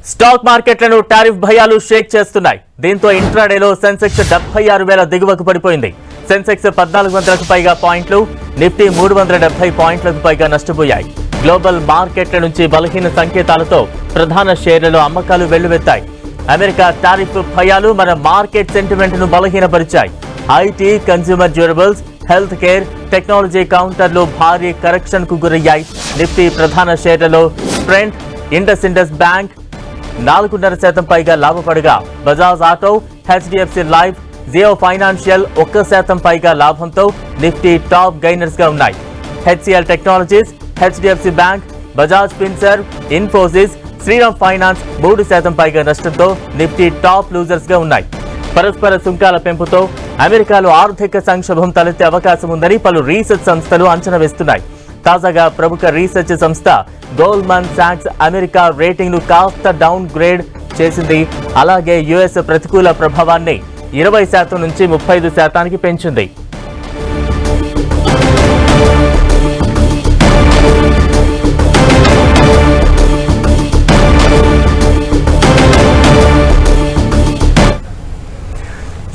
Stock మార్కెట్లను tariff భయాలు షేక్ చేస్తున్నాయి. దీంతో ఇంట్రాడేలో సెన్సెక్స్ 76,000 దిగువకు పడిపోయింది. సెన్సెక్స్ 1400కు పైగా పాయింట్లు, నిఫ్టీ 370 పాయింట్లకు పైగా నష్టపోయాయి. గ్లోబల్ మార్కెట్ల నుంచి బలహీన సంకేతాలతో ప్రధాన షేర్లలో అమ్మకాలు వెల్లువెత్తాయి. అమెరికా టారిఫ్ భయాలు మన మార్కెట్ సెంటిమెంట్ ను బలహీనపరిచాయి. IT, consumer durables, health care, technology కౌంటర్లు భారీ కరెక్షన్ కు గురయ్యాయి. నిఫ్టీ ప్రధాన షేర్లలో ట్రెండ్, ఇండస్ బ్యాంక్ 4.5% పైగా లాభపడగా Bajaj Auto, HDFC Life, Jio Financial 1% పైగా లాభంతో నిఫ్టీ టాప్ గైనర్స్ గా ఉన్నాయి. HCL Technologies, HDFC Bank, Bajaj Finserv, Infosys, Shriram Finance 3% పైగా నష్టంతో నిఫ్టీ టాప్ లూజర్స్ గా ఉన్నాయి. పరస్పర సుంకాల పెంపుతో అమెరికాలో ఆర్థిక సంక్షోభం తలెత్తే అవకాశం ఉందని పలు రీసెర్చ్ సంస్థలు అంచనా వేస్తున్నాయి. తాజాగా ప్రముఖ రీసెర్చ్ సంస్థ గోల్డ్మన్ సాక్స్ అమెరికా రేటింగ్ ను కాస్త డౌన్ గ్రేడ్ చేసింది. అలాగే యుఎస్ ప్రతికూల ప్రభావాన్ని 20% నుంచి 35% పెంచింది.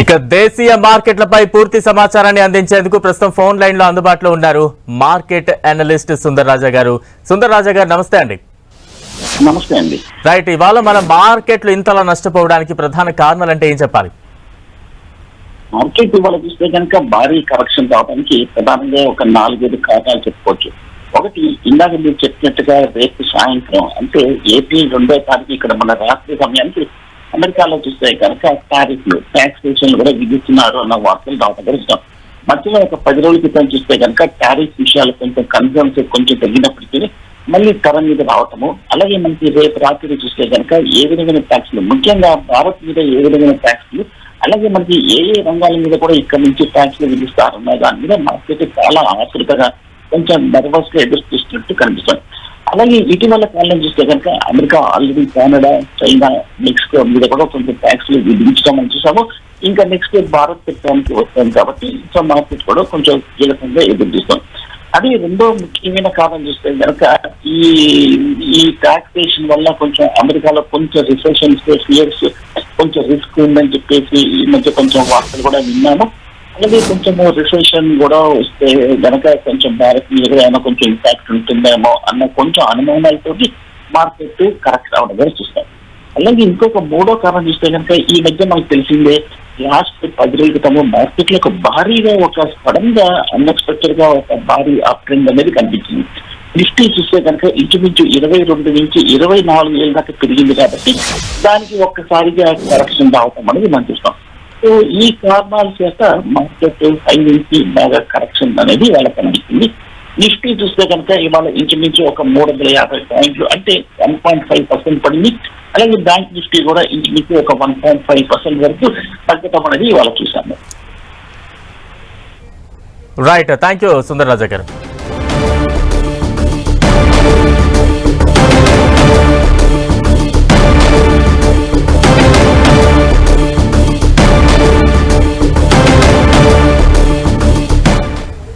ఇక దేశీయ మార్కెట్లపై పూర్తి సమాచారాన్ని అందించేందుకు ప్రస్తుతం ఫోన్ లైన్ లో అందుబాటులో ఉన్నారు మార్కెట్ అనలిస్ట్ సుందర్ రాజా గారు. సుందర్ రాజా గారు, నమస్తే అండి. నమస్తే అండి. రైట్, ఇవాళ మన మార్కెట్లు ఇంతలా నష్టపోవడానికి ప్రధాన కారణాలు అంటే ఏం చెప్పాలి? మార్కెట్ ఇవాళ చూస్తే కనుక భారీ కరెక్షన్ కావడానికి ప్రధానంగా ఒక 4-5 కారణాలు చెప్పుకోవచ్చు. ఒకటి, ఇందాక మీరు చెప్పినట్టుగా రేపు సాయంత్రం అంటే ఏప్రిల్ 2వ తారీఖు ఇక్కడ మన రాత్రి సమయానికి అమెరికాలో చూస్తే కనుక టారిఫ్లు, టాక్సేషన్లు కూడా విధిస్తున్నారు అన్న వార్తలు రావడం గరిస్తాం. మధ్యలో ఒక 10 రోజుల క్రితం చూస్తే కనుక టారిఫ్ విషయాలు కొంచెం కొంచెం తగ్గినప్పటికీ మళ్ళీ తరం మీద రావటము, అలాగే మనకి రేపు రాత్రి చూస్తే కనుక ఏ విధమైన ట్యాక్స్లు, ముఖ్యంగా భారత్ మీద ఏ విధమైన ట్యాక్స్లు, అలాగే మనకి ఏ రంగాల మీద కూడా ఇక్కడ నుంచి ట్యాక్స్లు విధిస్తారన్న దాని మీద మార్కెట్ చాలా ఆతృతగా కొంచెం నర్వస్ గా ఎదురు చూస్తున్నట్టు కనిపిస్తుంది. అలాగే ఇటీవల కాలం చూస్తే కనుక America already Canada, China, Mexico మీద కూడా కొంచెం ట్యాక్స్లు విధించడం అని చూసాము. ఇంకా నెక్స్ట్ భారత్ పెట్టడానికి వస్తుంది కాబట్టి సో మార్కెట్ కూడా కొంచెం కీలకంగా ఎదురు చూస్తాం. అది రెండో ముఖ్యమైన కారణం చూస్తే కనుక ఈ టాక్సేషన్ వల్ల కొంచెం అమెరికాలో కొంచెం రిసెషన్ ఫియర్స్, కొంచెం రిస్క్ ఉందని చెప్పేసి ఈ మధ్య కొంచెం వార్తలు కూడా విన్నాము. అలాగే కొంచెం రిసెషన్ కూడా వస్తే కనుక కొంచెం భారత్ మీద ఏమైనా కొంచెం ఇంపాక్ట్ ఉంటుందేమో అన్న కొంచెం అనుమానాలతో మార్కెట్ కరెక్ట్ అవడం కూడా చూస్తాం. అలాగే ఇంకొక మూడో కారణం చూస్తే కనుక ఈ మధ్య మనకు తెలిసిందే, లాస్ట్ 10 రోజుల క్రితము మార్కెట్ లో ఒక భారీగా ఒక సడన్ గా అన్ఎక్స్పెక్టెడ్ గా ఒక భారీ అప్ ట్రెండ్ అనేది కనిపించింది. నిఫ్టీ చూస్తే కనుక ఇంచుమించు 22 నుంచి 24,000 దాకా పెరిగింది కాబట్టి దానికి ఒక్కసారిగా కరెక్షన్ రావటం అనేది మనం చూస్తాం. సో ఈ కారణాల చేత మార్కెట్ హై నుంచి బాగా కరెక్షన్ అనేది వాళ్ళ కనిపిస్తుంది. నిఫ్టీ చూస్తే కనుక ఇవాళ ఇంచుమించు ఒక 350 పాయింట్లు అంటే 1.5% పడింది. అలాగే బ్యాంక్ నిఫ్టీ కూడా ఇంచుమించు ఒక 1.5% వరకు తగ్గటం అనేది ఇవాళ చూసాము. రైట్, థ్యాంక్ యూ సుందర్ రాజా గారు.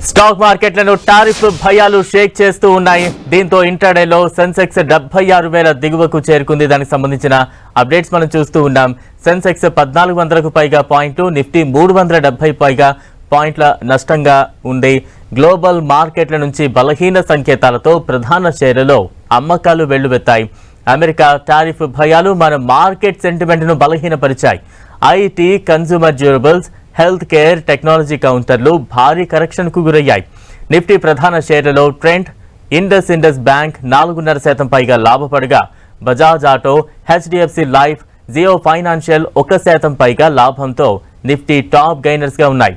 స్టాక్ మార్కెట్లను టారిఫ్ భయాలు షేక్ చేస్తూ ఉన్నాయి. దీంతో ఇంట్రాడేలో సెన్సెక్స్ 76,000 దిగువకు చేరుకుంది. దానికి సంబంధించిన అప్డేట్స్ మనం చూస్తూ ఉన్నాం. సెన్సెక్స్ 1400కు పైగా పాయింట్లు, నిఫ్టీ 370 పైగా పాయింట్ల నష్టంగా ఉంది. గ్లోబల్ మార్కెట్ల నుంచి బలహీన సంకేతాలతో ప్రధాన షేర్లలో అమ్మకాలు వెల్లువెత్తాయి. అమెరికా టారిఫ్ భయాలు మన మార్కెట్ సెంటిమెంట్ ను బలహీనపరిచాయి. IT, consumer durables, health care, technology కౌంటర్లు భారీ కరెక్షన్ కు గురయ్యాయి. నిఫ్టీ ప్రధాన షేర్లలో ట్రెండ్, ఇండస్ బ్యాంక్ 4.5% పైగా లాభపడగా Bajaj Auto, HDFC Life, Jio Financial 1% పైగా లాభంతో నిఫ్టీ టాప్ గైనర్స్ గా ఉన్నాయి.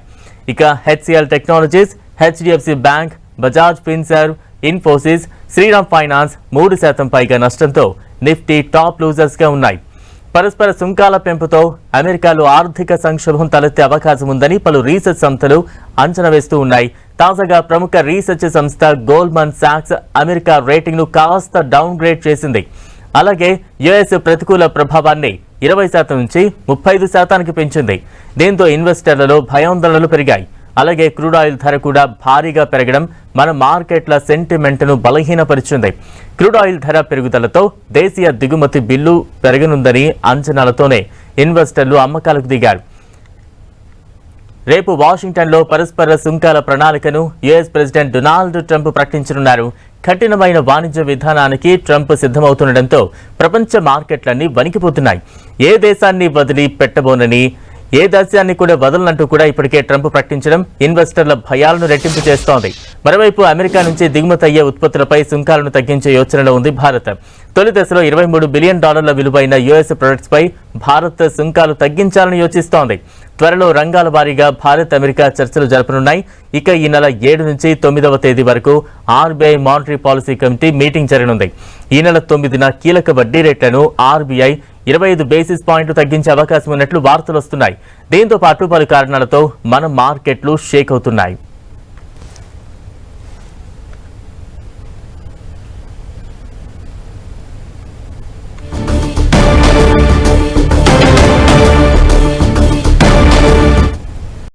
ఇక HCL Technologies, HDFC Bank, Bajaj Finserv, Infosys, Shriram Finance 3% పైగా నష్టంతో నిఫ్టీ టాప్ లూజర్స్ గా ఉన్నాయి. పరస్పర సుంకాల పెంపుతో అమెరికాలో ఆర్థిక సంక్షోభం తలెత్తే అవకాశం ఉందని పలు రీసెర్చ్ సంస్థలు అంచనా వేస్తూ ఉన్నాయి. తాజాగా ప్రముఖ రీసెర్చ్ సంస్థ గోల్డ్మన్ సాక్స్ అమెరికా రేటింగ్ ను కాస్త డౌన్ గ్రేడ్ చేసింది. అలాగే యుఎస్ ప్రతికూల ప్రభావాన్ని 20% నుంచి 35% పెంచింది. దీంతో ఇన్వెస్టర్లలో భయాందోళనలు పెరిగాయి. అలాగే క్రూడ్ ఆయిల్ ధర కూడా భారీగా పెరగడం మన మార్కెట్ల సెంటిమెంట్ను బలహీనపరిచింది. క్రూడ్ ఆయిల్ ధర పెరుగుదలతో దేశీయ దిగుమతి బిల్లు పెరగనుందని అంచనాలతోనే ఇన్వెస్టర్లు అమ్మకాలకు దిగారు. రేపు వాషింగ్టన్లో పరస్పర సుంకాల ప్రణాళికను యుఎస్ ప్రెసిడెంట్ డొనాల్డ్ ట్రంప్ ప్రకటించనున్నారు. కఠినమైన వాణిజ్య విధానానికి ట్రంప్ సిద్ధమవుతుండటంతో ప్రపంచ మార్కెట్లన్నీ వణికిపోతున్నాయి. ఏ దేశాన్ని వదిలి పెట్టబోనని, ఏ దేశాన్ని కూడా వదలనంటూ కూడా ఇప్పటికే ట్రంప్ ప్రకటించడం ఇన్వెస్టర్ల భయాలను రెట్టింపు చేస్తోంది. మరోవైపు అమెరికా నుంచి దిగుమతి అయ్యే ఉత్పత్తులపై సుంకాలను తగ్గించే యోచనలో ఉంది భారత్. తొలి దశలో $23 బిలియన్ విలువైన యుఎస్ ప్రొడక్ట్స్ పై భారత్ సుంకాలు తగ్గించాలని యోచిస్తోంది. త్వరలో రంగాల వారీగా భారత్ అమెరికా చర్చలు జరపనున్నాయి. ఇక ఈ నెల 7 నుంచి 9వ తేదీ వరకు RBI monetary policy committee meeting జరగనుంది. ఈ నెల 9న కీలక వడ్డీ రేట్లను ఆర్బీఐ 25 బేసిస్ పాయింట్లు తగ్గించే అవకాశం ఉన్నట్లు వార్తలు వస్తున్నాయి. దీంతో పాటు పలు కారణాలతో మన మార్కెట్లు షేక్ అవుతున్నాయి.